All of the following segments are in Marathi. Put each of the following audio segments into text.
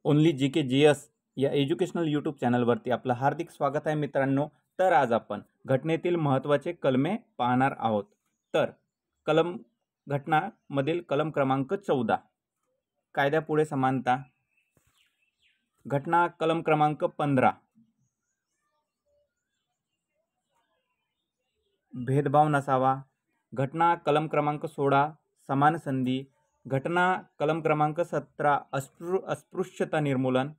ओनली जी के जी एस या एज्युकेशनल यूट्यूब चॅनलवरती आपलं हार्दिक स्वागत आहे मित्रांनो। तर आज आपण घटनेतील महत्त्वाचे कलमे पाहणार आहोत। तर घटनामधील कलम क्रमांक 14 कायद्यापुढे समानता, घटना कलम क्रमांक 15 भेदभाव नसावा, घटना कलम क्रमांक 16 समान संधी, घटना कलम क्रमांक 17 अस्पृश्यता निर्मूलन,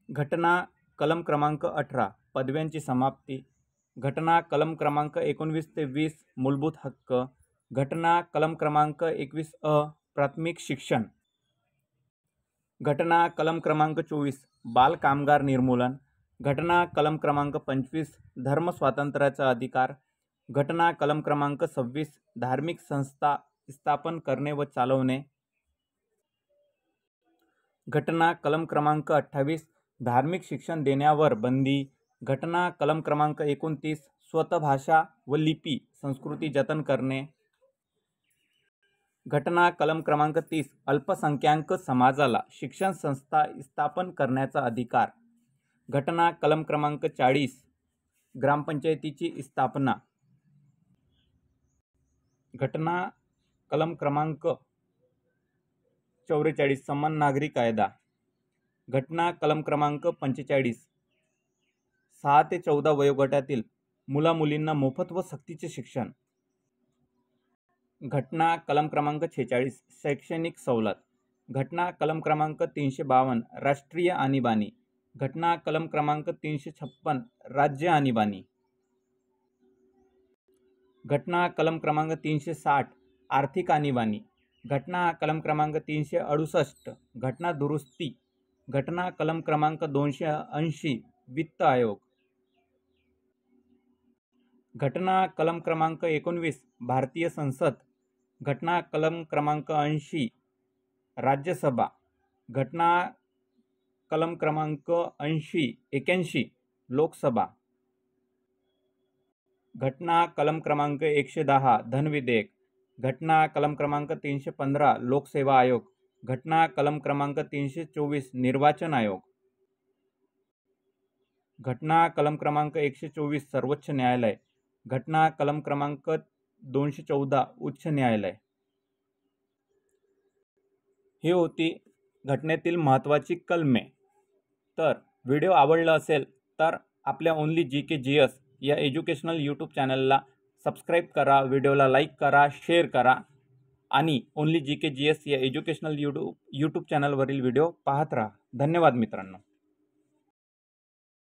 घटना कलम क्रमांक 18 पदव्यांची समाप्ती, घटना कलम क्रमांक 19 ते 20 मूलभूत हक्क, घटना कलम क्रमांक 21 प्राथमिक शिक्षण, घटना कलम क्रमांक 24 बाल कामगार निर्मूलन, घटना कलम क्रमांक 25 धर्म स्वातंत्र्याचा अधिकार, घटना कलम क्रमांक 26 धार्मिक संस्था स्थापन करणे व चालवणे, घटना कलम क्रमांक 28 धार्मिक शिक्षण देण्यावर बंदी, घटना कलम क्रमांक 29 स्वतः भाषा व लिपी संस्कृती जतन करणे, घटना कलम क्रमांक 30 अल्पसंख्याक समाजाला शिक्षण संस्था स्थापन करण्याचा अधिकार, घटना कलम क्रमांक 40 ग्रामपंचायतीची स्थापना, घटना कलम क्रमांक 44 समान नागरी कायदा, घटना कलम क्रमांक 45 6 ते 14 वयोगटातील मुलामुलींना मोफत व सक्तीचे शिक्षण, घटना कलम क्रमांक 46 शैक्षणिक सवलत, घटना कलम क्रमांक 352 राष्ट्रीय आणीबाणी, घटना कलम क्रमांक 356 राज्य आणीबाणी, घटना कलम क्रमांक 360 आर्थिक आणीबाणी, घटना कलम क्रमांक 368 घटना दुरुस्ती, घटना कलम क्रमांक 280 वित्त आयोग, घटना कलम क्रमांक 19 भारतीय संसद, घटना कलम क्रमांक 80 राज्यसभा, घटना कलम क्रमांक 81 लोकसभा, घटना कलम क्रमांक 110 धन विधेयक, घटना कलम क्रमांक 315 लोकसेवा आयोग, घटना कलम क्रमांक 324 निर्वाचन आयोग, घटना कलम क्रमांक 124 सर्वोच्च न्यायालय, घटना कलम क्रमांक 214 उच्च न्यायालय। ही होती घटनेतील महत्त्वाची कलमे। तर व्हिडिओ आवडला असेल तर आपल्या ओनली जी के जी एस या एज्युकेशनल यूट्यूब चॅनलला सबस्क्राईब करा, व्हिडिओला लाईक करा, शेअर करा आणि ओनली जी के जी एस या एज्युकेशनल यूट्यूब चॅनलवरील व्हिडिओ पाहत राहा। धन्यवाद मित्रांनो।